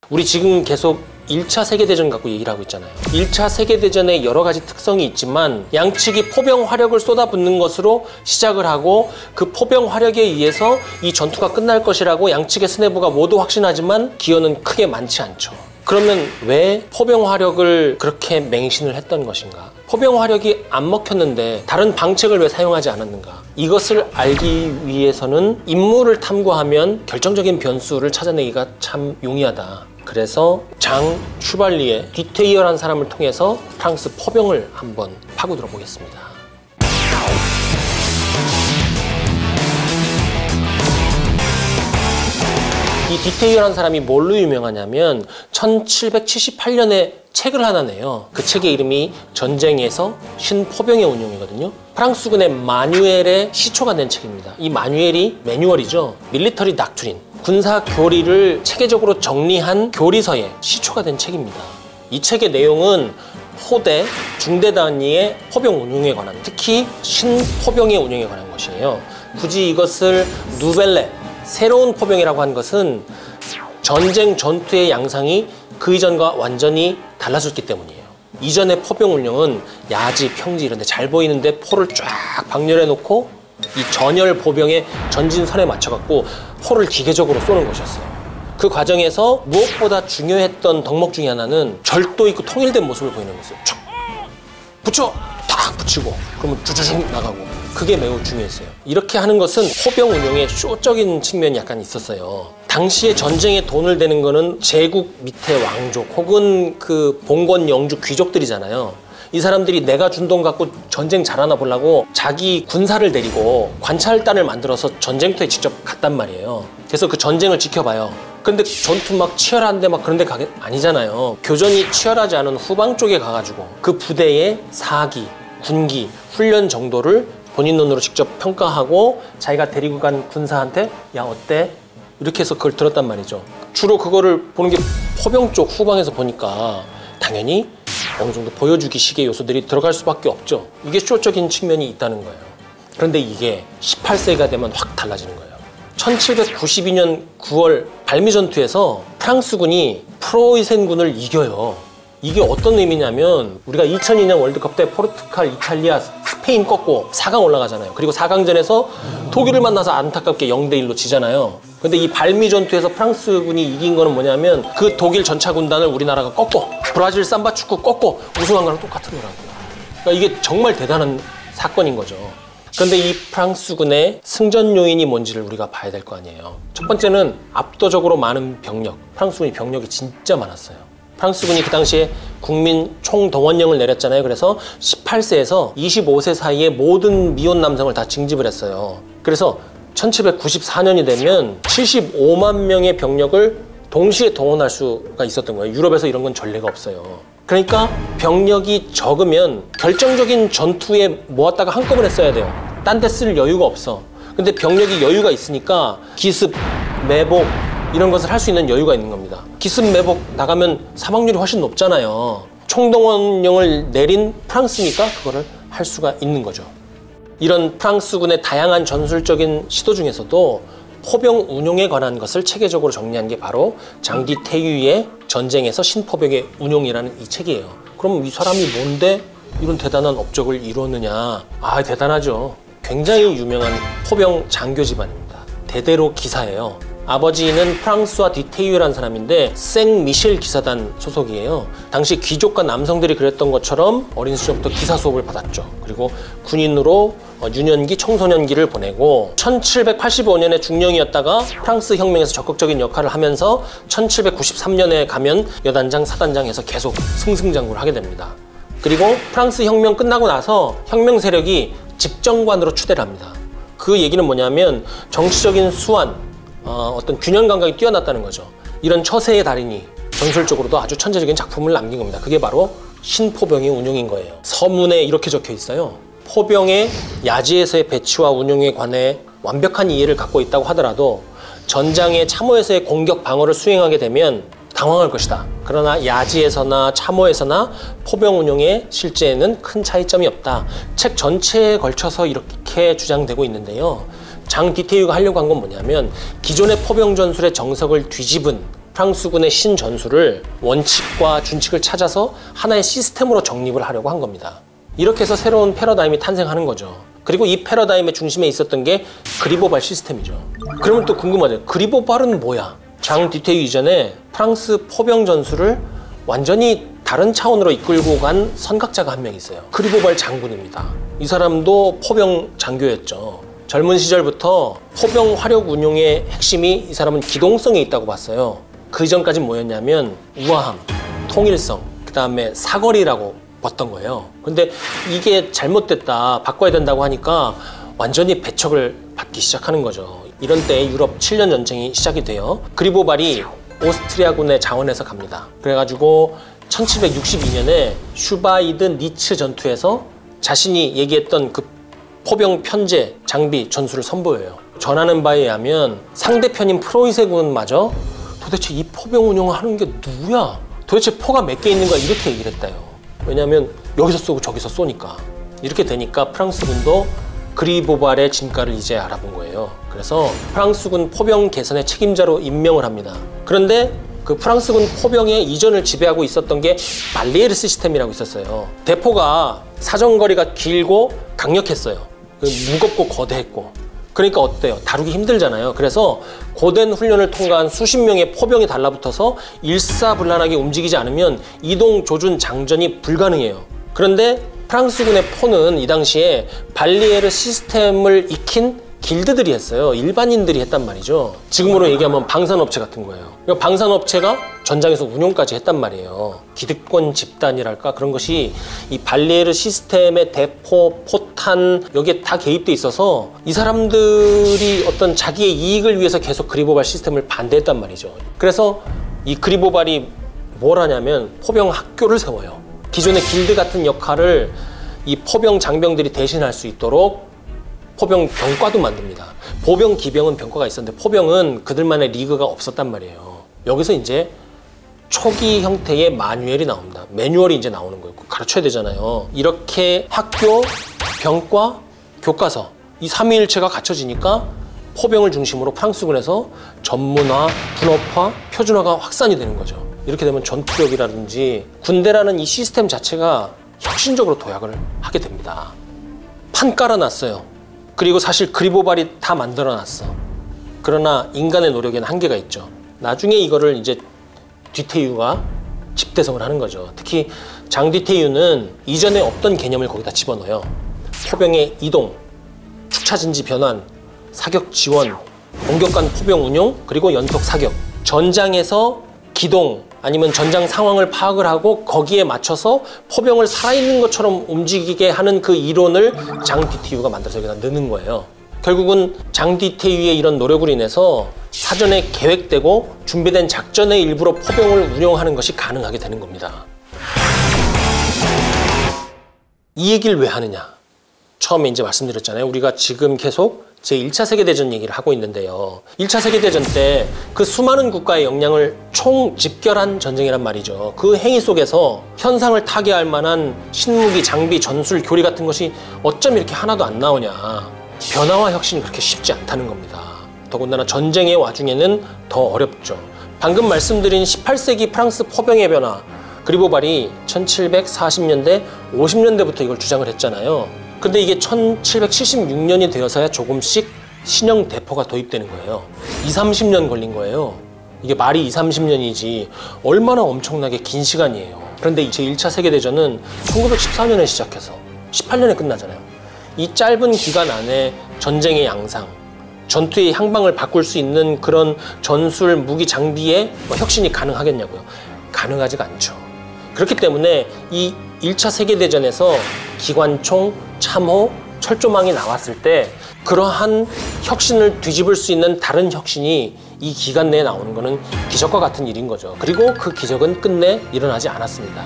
우리 지금 계속 1차 세계대전 갖고 얘기를 하고 있잖아요. 1차 세계대전에 여러 가지 특성이 있지만 양측이 포병 화력을 쏟아붓는 것으로 시작을 하고 그 포병 화력에 의해서 이 전투가 끝날 것이라고 양측의 수뇌부가 모두 확신하지만 기여는 크게 많지 않죠. 그러면 왜 포병 화력을 그렇게 맹신을 했던 것인가? 포병 화력이 안 먹혔는데 다른 방책을 왜 사용하지 않았는가? 이것을 알기 위해서는 인물을 탐구하면 결정적인 변수를 찾아내기가 참 용이하다. 그래서 장 슈발리에 디테이어라는 사람을 통해서 프랑스 포병을 한번 파고들어 보겠습니다. 이 디테이어라는 사람이 뭘로 유명하냐면 1778년에 책을 하나 내요. 그 책의 이름이 전쟁에서 신포병의 운용이거든요. 프랑스군의 마뉴엘의 시초가 된 책입니다. 이 마뉴엘이 매뉴얼이죠. 밀리터리 닥트린, 군사 교리를 체계적으로 정리한 교리서의 시초가 된 책입니다. 이 책의 내용은 포대, 중대 단위의 포병 운용에 관한, 특히 신포병의 운용에 관한 것이에요. 굳이 이것을 누벨레, 새로운 포병이라고 한 것은 전쟁 전투의 양상이 그 이전과 완전히 달라졌기 때문이에요. 이전의 포병 운용은 야지, 평지 이런 데 잘 보이는데 포를 쫙 방열해 놓고 이 전열 보병의 전진선에 맞춰갖고 포를 기계적으로 쏘는 것이었어요. 그 과정에서 무엇보다 중요했던 덕목 중에 하나는 절도 있고 통일된 모습을 보이는 거였어요. 촥! 붙여! 탁 붙이고 그러면 쭈쭈쭈 나가고. 그게 매우 중요했어요. 이렇게 하는 것은 포병 운용의 쇼적인 측면이 약간 있었어요. 당시에 전쟁에 돈을 대는 거는 제국 밑에 왕족 혹은 그 봉건 영주 귀족들이잖아요. 이 사람들이 내가 준 돈 갖고 전쟁 잘하나 보려고 자기 군사를 데리고 관찰단을 만들어서 전쟁터에 직접 갔단 말이에요. 그래서 그 전쟁을 지켜봐요. 근데 전투 막 치열한데 막 그런 데 가게 아니잖아요. 교전이 치열하지 않은 후방 쪽에 가가지고 그 부대의 사기, 군기, 훈련 정도를 본인 눈으로 직접 평가하고 자기가 데리고 간 군사한테 야 어때? 이렇게 해서 그걸 들었단 말이죠. 주로 그거를 보는 게 포병 쪽 후방에서 보니까 당연히 어느 정도 보여주기 식의 요소들이 들어갈 수밖에 없죠. 이게 쇼적인 측면이 있다는 거예요. 그런데 이게 18세기가 되면 확 달라지는 거예요. 1792년 9월 발미 전투에서 프랑스군이 프로이센군을 이겨요. 이게 어떤 의미냐면 우리가 2002년 월드컵 때 포르투갈, 이탈리아, 스페인 꺾고 4강 올라가잖아요. 그리고 4강전에서 독일을 만나서 안타깝게 0대1로 지잖아요. 근데 이 발미 전투에서 프랑스군이 이긴 거는 뭐냐면 그 독일 전차 군단을 우리나라가 꺾고 브라질 삼바 축구 꺾고 우승한 거랑 똑같은 거라고요. 그러니까 이게 정말 대단한 사건인 거죠. 그런데 이 프랑스군의 승전 요인이 뭔지를 우리가 봐야 될 거 아니에요. 첫 번째는 압도적으로 많은 병력. 프랑스군이 병력이 진짜 많았어요. 프랑스군이 그 당시에 국민 총동원령을 내렸잖아요. 그래서 18세에서 25세 사이에 모든 미혼 남성을 다 징집을 했어요. 그래서 1794년이 되면 75만 명의 병력을 동시에 동원할 수가 있었던 거예요. 유럽에서 이런 건 전례가 없어요. 그러니까 병력이 적으면 결정적인 전투에 모았다가 한꺼번에 써야 돼요. 딴 데 쓸 여유가 없어. 근데 병력이 여유가 있으니까 기습, 매복 이런 것을 할 수 있는 여유가 있는 겁니다. 기습, 매복 나가면 사망률이 훨씬 높잖아요. 총동원령을 내린 프랑스니까 그거를 할 수가 있는 거죠. 이런 프랑스군의 다양한 전술적인 시도 중에서도 포병 운용에 관한 것을 체계적으로 정리한 게 바로 장 디테유의 전쟁에서 신포병의 운용이라는 이 책이에요. 그럼 이 사람이 뭔데 이런 대단한 업적을 이루었느냐? 아, 대단하죠. 굉장히 유명한 포병 장교 집안입니다. 대대로 기사예요. 아버지는 프랑스와 디테유라는 사람인데 생미셸 기사단 소속이에요. 당시 귀족과 남성들이 그랬던 것처럼 어린 시절부터 기사 수업을 받았죠. 그리고 군인으로 유년기, 청소년기를 보내고 1785년에 중령이었다가 프랑스 혁명에서 적극적인 역할을 하면서 1793년에 가면 여단장, 사단장에서 계속 승승장구를 하게 됩니다. 그리고 프랑스 혁명 끝나고 나서 혁명 세력이 집정관으로 추대를 합니다. 그 얘기는 뭐냐면 정치적인 수완, 어떤 균형 감각이 뛰어났다는 거죠. 이런 처세의 달인이 전술적으로도 아주 천재적인 작품을 남긴 겁니다. 그게 바로 신포병의 운용인 거예요. 서문에 이렇게 적혀 있어요. 포병의 야지에서의 배치와 운용에 관해 완벽한 이해를 갖고 있다고 하더라도 전장의 참호에서의 공격 방어를 수행하게 되면 당황할 것이다. 그러나 야지에서나 참호에서나 포병 운용에 실제에는 큰 차이점이 없다. 책 전체에 걸쳐서 이렇게 주장되고 있는데요. 장 디테유가 하려고 한 건 뭐냐면 기존의 포병 전술의 정석을 뒤집은 프랑스군의 신전술을 원칙과 준칙을 찾아서 하나의 시스템으로 정립을 하려고 한 겁니다. 이렇게 해서 새로운 패러다임이 탄생하는 거죠. 그리고 이 패러다임의 중심에 있었던 게 그리보발 시스템이죠. 그러면 또 궁금하죠. 그리보발은 뭐야? 장 디테유 이전에 프랑스 포병 전술을 완전히 다른 차원으로 이끌고 간 선각자가 한 명 있어요. 그리보발 장군입니다. 이 사람도 포병 장교였죠. 젊은 시절부터 포병 화력 운용의 핵심이 이 사람은 기동성에 있다고 봤어요. 그 이전까지는 뭐였냐면 우아함, 통일성, 그 다음에 사거리라고 봤던 거예요. 근데 이게 잘못됐다, 바꿔야 된다고 하니까 완전히 배척을 받기 시작하는 거죠. 이런 때 유럽 7년 전쟁이 시작이 돼요. 그리보발이 오스트리아군의 자원에서 갑니다. 그래가지고 1762년에 슈바이드 니츠 전투에서 자신이 얘기했던 그 포병 편제, 장비, 전술을 선보여요. 전하는 바에 의하면 상대편인 프로이세군마저 도대체 이 포병 운영을 하는 게 누구야? 도대체 포가 몇 개 있는 거야? 이렇게 얘기를 했다요. 왜냐하면 여기서 쏘고 저기서 쏘니까. 이렇게 되니까 프랑스군도 그리보발의 진가를 이제 알아본 거예요. 그래서 프랑스군 포병 개선의 책임자로 임명을 합니다. 그런데 그 프랑스군 포병의 이전을 지배하고 있었던 게 발리에르 시스템이라고 있었어요. 대포가 사정거리가 길고 강력했어요. 무겁고 거대했고. 그러니까 어때요? 다루기 힘들잖아요. 그래서 고된 훈련을 통과한 수십 명의 포병이 달라붙어서 일사불란하게 움직이지 않으면 이동, 조준, 장전이 불가능해요. 그런데 프랑스군의 포는 이 당시에 발리에르 시스템을 익힌 길드들이 했어요. 일반인들이 했단 말이죠. 지금으로 얘기하면 방산업체 같은 거예요. 방산업체가 전장에서 운용까지 했단 말이에요. 기득권 집단이랄까 그런 것이 이 발리에르 시스템의 대포, 포탄 여기에 다 개입돼 있어서 이 사람들이 어떤 자기의 이익을 위해서 계속 그리보발 시스템을 반대했단 말이죠. 그래서 이 그리보발이 뭘 하냐면 포병 학교를 세워요. 기존의 길드 같은 역할을 이 포병 장병들이 대신할 수 있도록 포병 병과도 만듭니다. 보병, 기병은 병과가 있었는데 포병은 그들만의 리그가 없었단 말이에요. 여기서 이제 초기 형태의 마뉴얼이 나옵니다. 매뉴얼이 이제 나오는 거예요. 가르쳐야 되잖아요. 이렇게 학교, 병과, 교과서 이 삼위일체가 갖춰지니까 포병을 중심으로 프랑스군에서 전문화, 분업화, 표준화가 확산이 되는 거죠. 이렇게 되면 전투력이라든지 군대라는 이 시스템 자체가 혁신적으로 도약을 하게 됩니다. 판 깔아놨어요. 그리고 사실 그리보발이 다 만들어놨어. 그러나 인간의 노력에는 한계가 있죠. 나중에 이거를 이제 뒤태유가 집대성을 하는 거죠. 특히 장 뒤태유는 이전에 없던 개념을 거기다 집어넣어요. 포병의 이동, 축차진지 변환, 사격 지원, 공격 간 포병 운용, 그리고 연속 사격. 전장에서 기동 아니면 전장 상황을 파악을 하고 거기에 맞춰서 포병을 살아있는 것처럼 움직이게 하는 그 이론을 장 뒤태유가 만들어서 여기다 넣는 거예요. 결국은 장 뒤태유의 이런 노력으로 인해서 사전에 계획되고 준비된 작전의 일부로 포병을 운용하는 것이 가능하게 되는 겁니다. 이 얘기를 왜 하느냐? 처음에 이제 말씀드렸잖아요. 우리가 지금 계속 제1차 세계대전 얘기를 하고 있는데요. 1차 세계대전 때 그 수많은 국가의 역량을 총집결한 전쟁이란 말이죠. 그 행위 속에서 현상을 타개할 만한 신무기, 장비, 전술, 교리 같은 것이 어쩜 이렇게 하나도 안 나오냐. 변화와 혁신이 그렇게 쉽지 않다는 겁니다. 더군다나 전쟁의 와중에는 더 어렵죠. 방금 말씀드린 18세기 프랑스 포병의 변화, 그리보발이 1740년대, 50년대부터 이걸 주장을 했잖아요. 근데 이게 1776년이 되어서야 조금씩 신형 대포가 도입되는 거예요. 20-30년 걸린 거예요. 이게 말이 20-30년이지 얼마나 엄청나게 긴 시간이에요. 그런데 제1차 세계대전은 1914년에 시작해서 18년에 끝나잖아요. 이 짧은 기간 안에 전쟁의 양상, 전투의 향방을 바꿀 수 있는 그런 전술, 무기, 장비의 혁신이 가능하겠냐고요. 가능하지가 않죠. 그렇기 때문에 이 1차 세계대전에서 기관총, 참호, 철조망이 나왔을 때 그러한 혁신을 뒤집을 수 있는 다른 혁신이 이 기간 내에 나오는 것은 기적과 같은 일인 거죠. 그리고 그 기적은 끝내 일어나지 않았습니다.